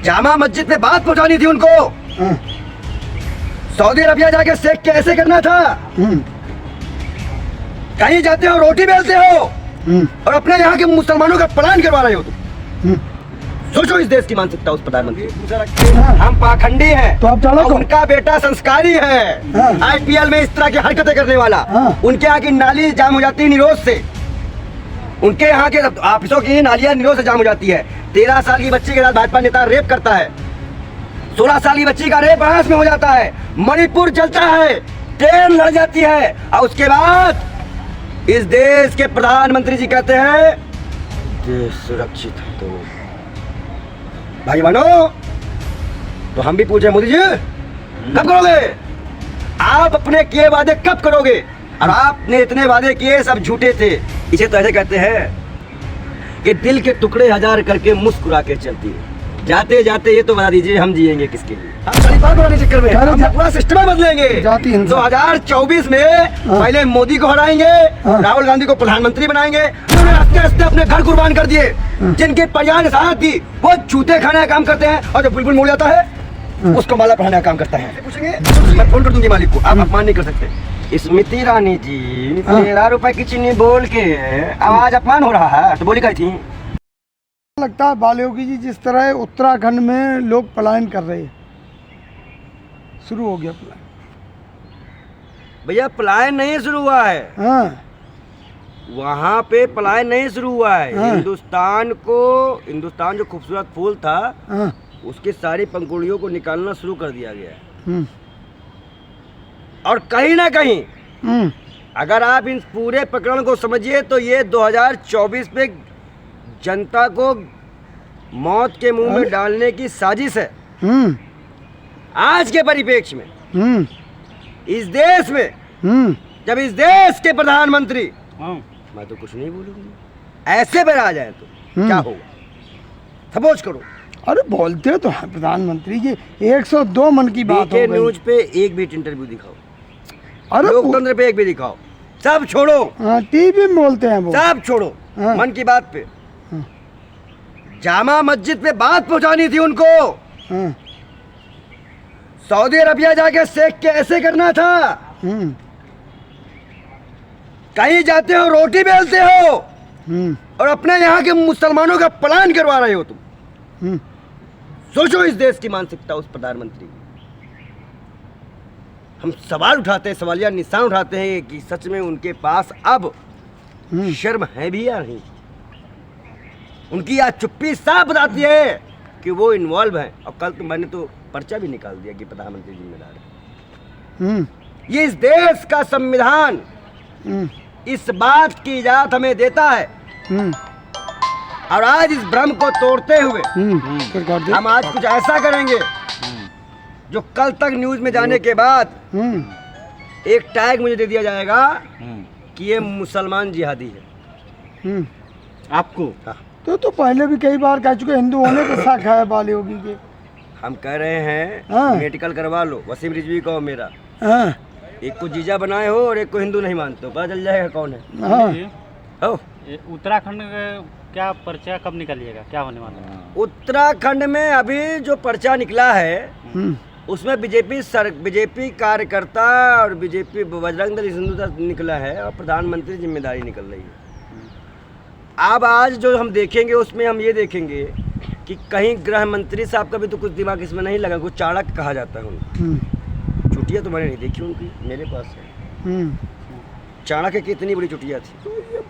जामा मस्जिद पे बात पहुंचानी थी उनको। सऊदी अरबिया जाके शेख के ऐसे करना था। कहीं जाते हो रोटी बेलते हो और अपने यहाँ के मुसलमानों का पलायन करवा रहे हो तुम। सोचो इस देश की मानसिकता। उस प्रधानमंत्री हम पाखंडी हैं, तो आप चालक हो। उनका बेटा संस्कारी है, आईपीएल में इस तरह की हरकतें करने वाला। उनके यहाँ की नाली जाम हो जाती है निरोध से, उनके यहाँ के ऑफिसों की नालियां निरोध से जाम हो जाती है। 13 साल की बच्ची के साथ भाजपा नेता रेप करता है, 16 साल की बच्ची का रेप बहस में हो जाता है, मणिपुर जलता है, ट्रेन लड़ जाती है, और उसके बाद इस देश के प्रधानमंत्री जी कहते हैं देश सुरक्षित है। तो भाई बहनों, तो हम भी पूछे मोदी जी कब करोगे? आप अपने किए वादे कब करोगे? और आपने इतने वादे किए सब झूठे थे। इसे तो ऐसे कहते हैं कि दिल के टुकड़े हजार करके मुस्कुरा के चलती है। जाते जाते ये तो बता दीजिए हम जिएंगे किसके लिए? हम खलीफा बनाने के चक्कर में हम पूरा सिस्टम बदलेंगे। 2024 में पहले मोदी को हराएंगे, राहुल गांधी को प्रधानमंत्री बनाएंगे। उन्होंने आस्ते आस्ते अपने घर कुर्बान कर दिए। जिनके परिवार साथ थी वो जूते खाने का काम करते हैं, और जो बुलबुल मोड़ जाता है उसको माला पहनाने का काम करता है। पूछेंगे मैं फोन कर दूंगी मालिक को, आप अपमान नहीं कर सकते। स्मृति ईरानी जी 13 रुपए की चीनी बोल के आवाज अपमान हो रहा है, तो बोली कही थी। लगता है बालयोगी जी, जिस तरह उत्तराखंड में लोग पलायन कर रहे हैं, शुरू हो गया पलायन। भैया पलायन नहीं शुरू हुआ है, वहाँ पे पलायन नहीं शुरू हुआ है। हिंदुस्तान जो खूबसूरत फूल था उसकी सारी पंखुड़ियों को निकालना शुरू कर दिया गया है। और कहीं ना कहीं अगर आप इन पूरे प्रकरण को समझिए तो ये 2024 पे जनता को मौत के मुंह में डालने की साजिश है। आज के परिप्रेक्ष्य में इस देश में जब इस देश के प्रधानमंत्री, मैं तो कुछ नहीं बोलूंगी, ऐसे पर आ जाए तो क्या होगा? सपोज करो। अरे बोलते तो है प्रधानमंत्री जी, 102 मन की बात हो गई। न्यूज पे एक भी इंटरव्यू दिखाओ, अरे लोकतंत्र पे एक भी दिखाओ, सब छोड़ो। टीवी में बोलते हैं वो, सब छोड़ो। मन की बात पे जामा मस्जिद पे बात पहुंचानी थी उनको। सऊदी अरबिया जाके शेख के ऐसे करना था। कहीं जाते हो रोटी बेलते हो और अपने यहाँ के मुसलमानों का पलायन करवा रहे हो तुम। सोचो इस देश की मानसिकता। उस प्रधानमंत्री हम सवाल उठाते हैं, सवालिया निशान उठाते हैं कि सच में उनके पास अब शर्म है भी या नहीं। उनकी आज चुप्पी साफ बताती है कि वो इन्वॉल्व हैं। और कल तो मैंने तो पर्चा भी निकाल दिया कि प्रधानमंत्री जिम्मेदार है। ये इस देश का संविधान इस बात की इजाजत हमें देता है। और आज इस भ्रम को तोड़ते हुए हम आज कुछ ऐसा करेंगे जो कल तक न्यूज में जाने के बाद एक टैग मुझे दे दिया जाएगा कि ये मुसलमान जिहादी है। आपको तो पहले भी कई बार कह चुके हिंदू होने का शक है बालयोगी के। हम कह रहे हैं मेडिकल करवा लो। वसीम रिजवी को मेरा एक को जीजा बनाए हो और एक को हिंदू नहीं मानते हो, पता चल जाएगा कौन है। उत्तराखंड क्या पर्चा कब निकलिएगा, क्या होने वाला है? उत्तराखंड में अभी जो पर्चा निकला है उसमें बीजेपी कार्यकर्ता और बीजेपी बजरंग दल हिंदू दल निकला है और प्रधानमंत्री जिम्मेदारी निकल रही है। अब आज जो हम देखेंगे उसमें हम ये देखेंगे कि कहीं गृह मंत्री साहब का भी तो कुछ दिमाग इसमें नहीं लगा। कुछ चाणक्य कहा जाता है उनको। चुटिया तो मैंने नहीं देखी उनकी, मेरे पास है। चाणक्य की इतनी बड़ी चुटिया थी।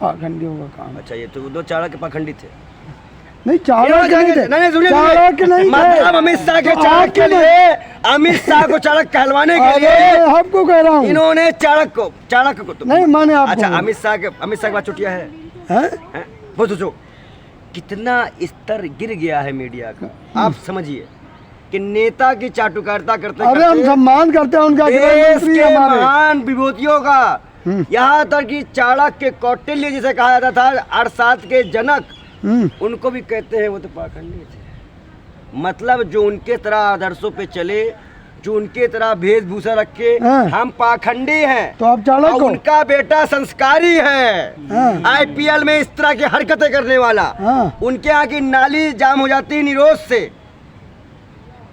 पाखंडी होगा काम। अच्छा, ये तो दो चाणक्य पाखंडी थे। नहीं चाणक्य नहीं थे। नहीं, मतलब अमित शाह के चाणक्य के लिए, अमित शाह को चाणक्य कहलवाने के लिए आपको कह रहा हूँ इन्होंने चाणक्य को तो नहीं माने आप। अच्छा, अमित शाह के बाद चुटिया है। वो सोचो कितना स्तर गिर गया है मीडिया का। आप समझिए कि नेता की चाटुकारिता करते अरे हम सम्मान करते हैं उनका, देश के महान विभूतियों का। यहाँ तक कि चाणक्य, कौटिल्य जिसे कहा जाता था, अर्थशास्त्र के जनक, उनको भी कहते हैं वो तो पाखंडी थे। मतलब जो उनके तरह आदर्शों पे चले, जो उनके तरह वेशभूषा रखे, हम पाखंडी हैं। तो आप चाणक्य हो। उनका बेटा संस्कारी है, आईपीएल में इस तरह की हरकतें करने वाला। उनके यहाँ की नाली जाम हो जाती है निरोध से,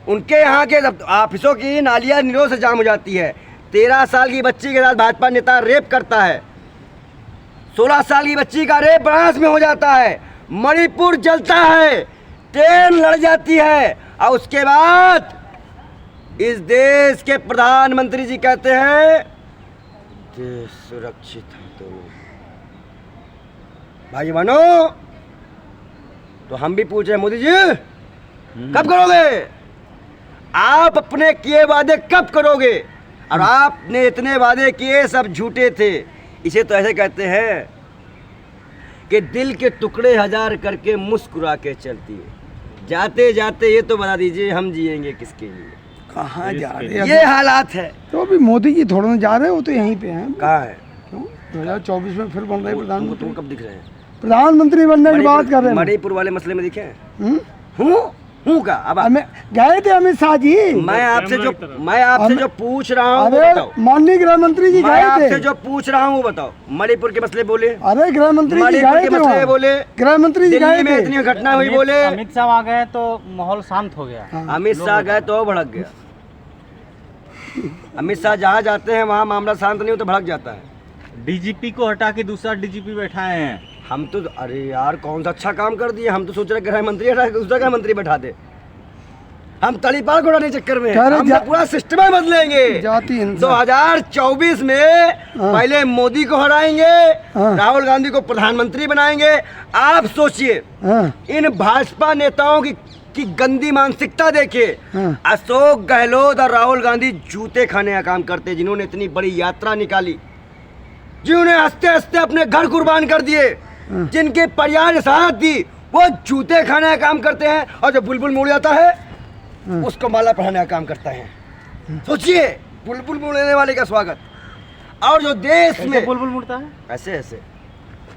उनके यहाँ के ऑफिसों की नालियाँ नीरों से जाम हो जाती है। 13 साल की बच्ची के साथ भाजपा नेता रेप करता है। 16 साल की बच्ची का रेप बनारस में हो जाता है। मणिपुर जलता है, ट्रेन लड़ जाती है, और उसके बाद इस देश के प्रधानमंत्री जी कहते हैं देश सुरक्षित है। तो भाई बहनो, तो हम भी पूछ रहे हैं मोदी जी कब करोगे? आप अपने किए वादे कब करोगे? और आपने इतने वादे किए सब झूठे थे। इसे तो ऐसे कहते हैं कि दिल के टुकड़े हजार करके मुस्कुरा के चलती है। जाते जाते ये तो बता दीजिए हम जिएंगे किसके लिए? कहाँ जा रहे हैं? ये हालात है। तो अभी मोदी जी थोड़ा ना जा रहे हो, तो यहीं पे हैं। कहाँ है? क्यों 2024 में फिर बन रहे प्रधानमंत्री? तुम कब दिख रहे हैं? प्रधानमंत्री बनने की बात कर रहे हैं। मणिपुर वाले मसले में दिखे हैं? हम्म? हूँ का? अब हमें गए थे अमित शाह जी। मैं आपसे जो पूछ रहा हूँ वो अरे बताओ। माननीय गृह मंत्री जी मैं गए आपसे थे। जो पूछ रहा हूँ वो बताओ। मणिपुर के मसले बोले, अरे गृह मंत्री जी मणिपुर गए के थे मसले वहाँ। बोले, गृह मंत्री जी गए दिल्ली में थे। इतनी घटना हुई बोले। अमित शाह वहाँ गए तो माहौल शांत हो गया। हाँ। अमित शाह गए तो भड़क गया। अमित शाह जहाँ जाते हैं वहाँ मामला शांत नहीं हो तो भड़क जाता है। डीजीपी को हटा के दूसरा डीजीपी बैठाए हैं। हम तो अरे यार कौन सा अच्छा काम कर दिए। हम तो सोच रहे गृह मंत्री हटा के दूसरा गृह मंत्री बैठा दे। हम तड़ीपार को उड़ाने चक्कर में हैं। कह रहे हम तो पूरा सिस्टम ही बदलेंगे। जाति हिंसा। 2024 में पहले मोदी को हराएंगे, हाँ। राहुल गांधी को प्रधानमंत्री बनाएंगे। आप सोचिए, हाँ, इन भाजपा नेताओं की गंदी मानसिकता देखिए। हाँ। अशोक गहलोत और राहुल गांधी जूते खाने का काम करते हैं, जिन्होंने इतनी बड़ी यात्रा निकाली, जिन्होंने हंसते हंसते अपने घर कुर्बान कर दिए, जिनके परिवार ने साथ दी, वो जूते खाने का काम करते हैं। और जो बुलबुल मुड़ जाता है उसको माला पहनाने का काम करता है। सोचिए, बुलबुल मुड़ने वाले का स्वागत। और जो देश में बुलबुल मुड़ता है ऐसे ऐसे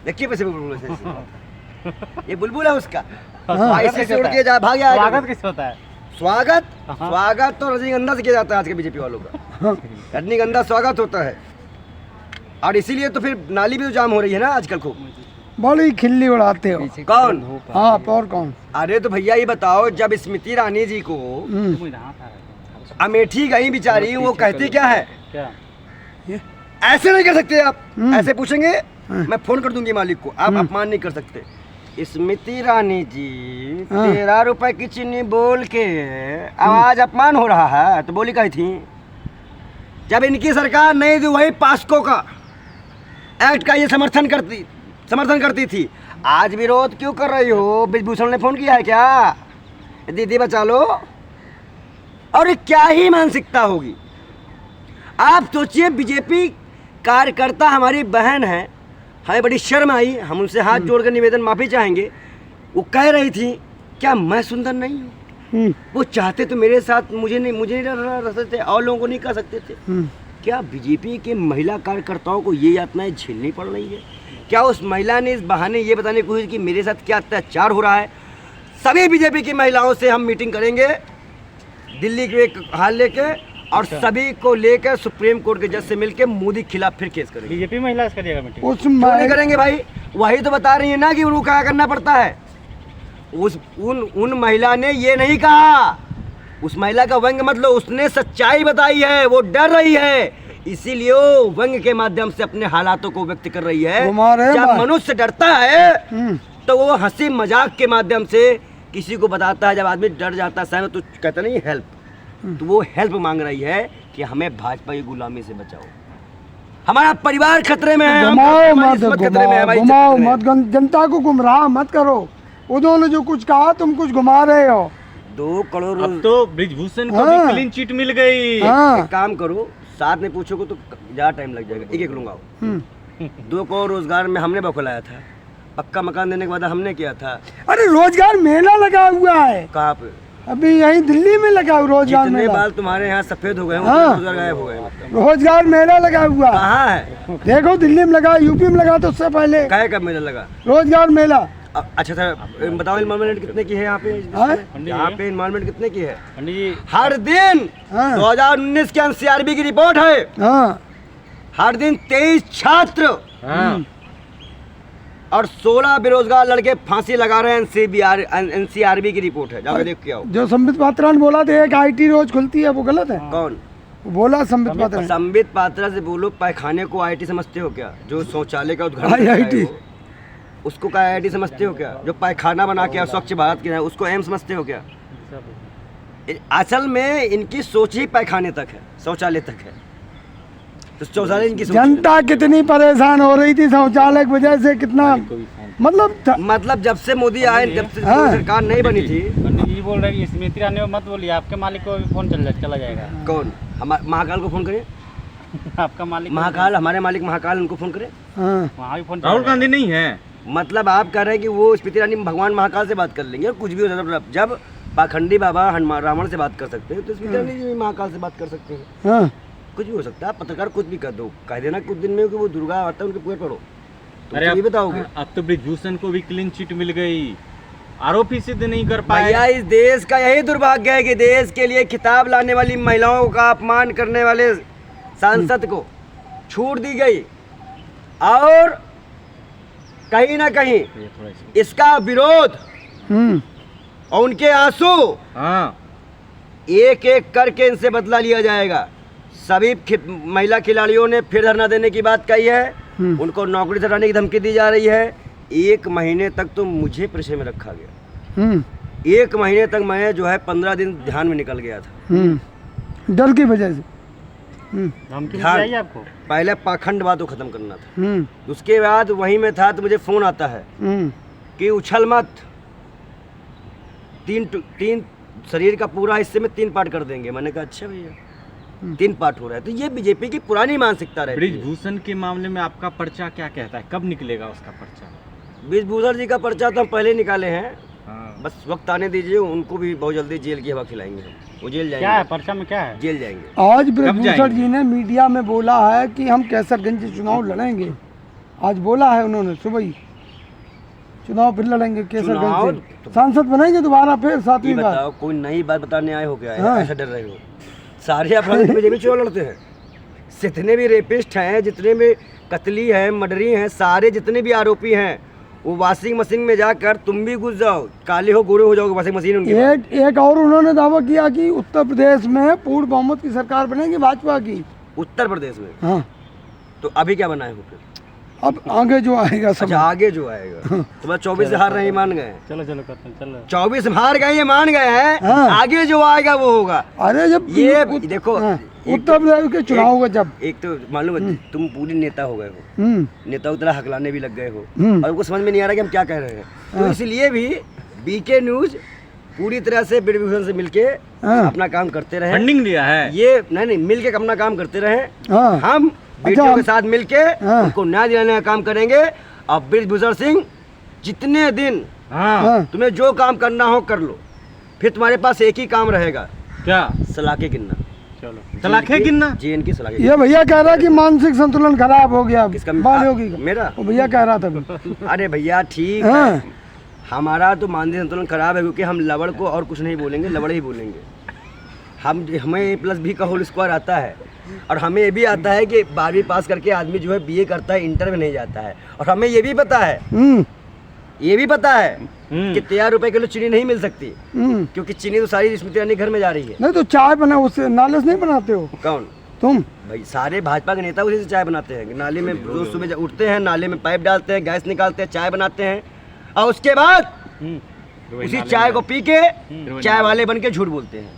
देखिए, वैसे बुलबुल ऐसे ऐसे। ये बुलबुल है उसका। हाँ। ऐसे से उड़ के जा भाग गया। स्वागत किससे होता है? स्वागत हाँ। स्वागत तो रजनीगंधा से किया जाता है आज के बीजेपी वालों का। हाँ। रजनीगंधा स्वागत होता है। और इसीलिए तो फिर नाली भी तो जाम हो रही है ना आजकल खूब। बड़ी खिल्ली उड़ाते हो। कौन? हाँ, और कौन? अरे तो भैया ये बताओ, जब स्मृति ईरानी जी को अमेठी गई बेचारी, वो कहती क्या है? क्या? ऐसे नहीं कर सकते आप। ऐसे पूछेंगे मैं फोन कर दूंगी मालिक को। आप अपमान नहीं कर सकते। स्मृति ईरानी जी 13 रुपए की चीनी बोल के आवाज अपमान हो रहा है, तो बोली कही थी जब इनकी सरकार नहीं थी वही पास्को का एक्ट का ये समर्थन करती थी। आज विरोध क्यों कर रही हो? ब्रिजभूषण ने फोन किया है क्या? दीदी बचा लो। और ये क्या ही मानसिकता होगी? आप सोचिए, बीजेपी कार्यकर्ता हमारी बहन है, हमें बड़ी शर्म आई, हम उनसे हाथ जोड़कर निवेदन माफ़ी चाहेंगे। वो कह रही थी क्या मैं सुंदर नहीं हूँ? वो चाहते तो मेरे साथ मुझे नहीं रह सकते थे, और लोगों को नहीं कर सकते थे। क्या बीजेपी के महिला कार्यकर्ताओं को ये यातनाएं झेलनी पड़ रही है? क्या उस महिला ने इस बहाने ये बताने की कोशिश की मेरे साथ क्या अत्याचार हो रहा है? सभी बीजेपी की महिलाओं से हम मीटिंग करेंगे दिल्ली के एक हाल लेके, और सभी को लेकर सुप्रीम कोर्ट के जज से मिलकर मोदी के खिलाफ फिर केस करेंगे। बीजेपी महिला इसका करिएगा मीटिंग? क्यों नहीं करेंगे भाई? वही तो बता रही है ना कि उनको क्या करना पड़ता है। उन महिला ने ये नहीं कहा, उस महिला का व्यंग मत लो, उसने सच्चाई बताई है। वो डर रही है, इसीलिए वो व्यंग के माध्यम से अपने हालातों को व्यक्त कर रही है। जब मनुष्य डरता है तो वो हंसी मजाक के माध्यम से किसी को बताता है। जब आदमी डर जाता है तो कहता नहीं हेल्प, तो वो हेल्प मांग रही है कि हमें भाजपा की गुलामी से बचाओ, हमारा परिवार खतरे में है, घुमाओ मत, जनता को गुमराह मत करो। उन्होंने जो कुछ कहा तुम कुछ घुमा रहे हो। 2 करोड़। अब तो ब्रिजभूषण को भी क्लीन चिट मिल गई। एक काम करो, साथ में पूछोगे तो ज़्यादा टाइम लग जाएगा। एक लूंगा। 2 करोड़ रोजगार में हमने बखलाया था, पक्का मकान देने के बाद हमने किया था। अरे रोजगार मेला लगा हुआ है। कहाँ पे? अभी यहीं दिल्ली में लगा हुआ रोजगार जितने मेला। बाल तुम्हारे यहाँ सफेद हो गए, हाँ। रोजगार गायब हो गए। रोजगार मेला लगा हुआ कहाँ है? देखो दिल्ली में लगा, यूपी में लगा, तो उससे पहले काहे कब मेला लगा? रोजगार मेला। अच्छा सर बताओ, इन्वॉल्वमेंट कितने की है यहाँ पे? यहाँ पे इन्वॉल्वमेंट कितने की है? पंडित जी हर दिन 2019 के एनसीआरबी की रिपोर्ट है। और 16 बेरोजगार लड़के फांसी लगा रहे हैं। एनसीआरबी की रिपोर्ट है, जाकर देख के आओ। जो संबित पात्रा ने बोला था एक आईटी रोज खुलती है, वो गलत है? कौन वो बोला संबित पात्रा ने। संबित पात्रा से बोलो, पैखाने को आईटी समझते हो क्या? जो शौचालय का उद्घाटन IIT उसको क्या आईटी समझते हो क्या? जो पैखाना बना के स्वच्छ भारत की उसको एम समझते हो क्या? असल में इनकी सोच ही पैखाने तक है, शौचालय तक है। तो शौचालय इनकी सोच जनता कितनी परेशान हो रही थी शौचालय की वजह से, कितना मतलब जब से मोदी आए, जब से सरकार नहीं बनी थी। ये बोल रहे हैं कि स्मृति ईरानी को मत बोलिए, आपके मालिक को भी फोन चला जाएगा। कौन? महाकाल को फोन करें। आपका मालिक महाकाल, हमारे मालिक महाकाल, उनको फोन करें। वहाँ भी फोन। राहुल गांधी नहीं है, मतलब आप कह रहे हैं कि वो स्मृति ईरानी भगवान महाकाल से बात कर लेंगे, कुछ भी हो सकता है। जब पाखंडी बाबा हनुमान रावण से बात कर सकते हैं, तो स्मृति ईरानी जी महाकाल से बात कर सकते हैं। कुछ भी हो सकता है। पत्रकार कुछ भी कर दो, कह देना कुछ दिन में कि वो दुर्गा आता है, उनके पूरे पढ़ो। अरे ये बताओगे? अब तो ब्रिजभूषण को भी क्लीन चिट मिल गई, आरोपी सिद्ध नहीं कर पाए। भैया इस देश का यही दुर्भाग्य है कि देश के लिए खिताब लाने वाली महिलाओं का अपमान करने वाले सांसद को छूट दी गई, और कहीं ना कहीं इसका विरोध और उनके आंसू एक एक करके इनसे बदला लिया जाएगा। सभी महिला खिलाड़ियों ने फिर धरना देने की बात कही है, उनको नौकरी से हटाने की धमकी दी जा रही है। 1 महीने तक तो मुझे प्रेशर में रखा गया। 1 महीने तक मैं जो है 15 दिन ध्यान में निकल गया था, डर की वजह से। धमकी आई आपको? पहले पाखंडवाद को खत्म करना था, उसके बाद वहीं में था तो मुझे फोन आता है कि उछल मत, तीन शरीर का पूरा हिस्से में 3 पार्ट कर देंगे। मैंने कहा अच्छा भैया 3 पार्ट हो रहा है। तो ये बीजेपी की पुरानी मानसिकता रहती है। ब्रिजभूषण के मामले में आपका पर्चा क्या कहता है, कब निकलेगा उसका पर्चा? ब्रिजभूषण जी का पर्चा तो हम पहले निकाले हैं, बस वक्त आने दीजिए, उनको भी बहुत जल्दी जेल की हवा खिलाएंगे हम। वो जेल जाएंगे। क्या है पर्चा में, क्या है? जेल जाएंगे। आज ब्रिजभूषण जी ने मीडिया में बोला है कि हम कैसरगंज से चुनाव लड़ेंगे। आज बोला है उन्होंने, सुबह ही चुनाव फिर लड़ेंगे कैसरगंज से, सांसद बनेंगे दोबारा फिर 7वीं बार। बताओ, कोई नई बात बताने आए हो क्या? ऐसा डर रहे हो? सारे अपराधी बीजेपी चुनाव लड़ते हैं। जितने भी रेपिस्ट हैं, जितने भी कतली हैं, मर्डरी हैं, सारे जितने भी आरोपी हैं, वो वॉशिंग मशीन में जाकर तुम भी घुस जाओ, काले हो गोरे हो जाओगे, वॉशिंग मशीन उनकी। एक और उन्होंने दावा किया कि उत्तर प्रदेश में पूर्ण बहुमत की सरकार बनेगी भाजपा की। उत्तर प्रदेश में? हाँ। तो अभी क्या बनाए हो फिर? अब आगे जो आएगा सब। अच्छा, आगे जो आएगा। तो बस 24 से हार रहे, मान गए। चलो करते हैं, चलो 24 हार गए, ये मान गए हैं। आगे जो आएगा वो होगा। अरे जब ये देखो, उत्तर प्रदेश के चुनाव होगा जब, एक तो मालूम है तुम पूरी नेता हो गए हो, नेताओं की तरह हकलाने भी लग गए हो, और उनको समझ में नहीं आ रहा कि हम क्या कह रहे हैं। तो इसलिए भी बीके न्यूज पूरी तरह से ब्रिजभूषण से मिलके अपना काम करते रहे। फंडिंग दिया है ये? नहीं, मिलके अपना काम करते रहे। हम बेटियों के साथ मिलके उनको न्याय दिलाने का काम करेंगे। और ब्रिजभूषण सिंह, जितने दिन तुम्हें जो काम करना हो कर लो, फिर तुम्हारे पास एक ही काम रहेगा। क्या? सलाखे गिनना। चलो सलाखे गिनना? जेएन की सलाखे। ये भैया कह रहा कि मानसिक संतुलन खराब हो गया। किसका? बालयोगी का। मेरा? वो भैया कह रहा था। अरे भैया ठीक है, हमारा तो मानसिक संतुलन खराब है, क्योंकि हम लवड़ को और कुछ नहीं बोलेंगे, लवड़ ही बोलेंगे। हमें A+B का होल स्क्वायर आता है, और हमें ये भी आता है कि 12वीं पास करके आदमी जो है BA करता है, इंटर में नहीं जाता है। और हमें ये भी पता है, कि 13 रुपए किलो चीनी नहीं मिल सकती, क्योंकि चीनी तो सारी स्मृति ईरानी घर में जा रही है। नहीं तो चाय बना, उससे नाले से नहीं बनाते हो? कौन? तुम? भाई सारे भाजपा के नेता उसी से चाय बनाते हैं। नाले में रोज सुबह उठते हैं, नाले में पाइप डालते हैं, गैस निकालते हैं, चाय बनाते हैं, और उसके बाद उसी चाय को पी के चाय वाले बन के झूठ बोलते हैं।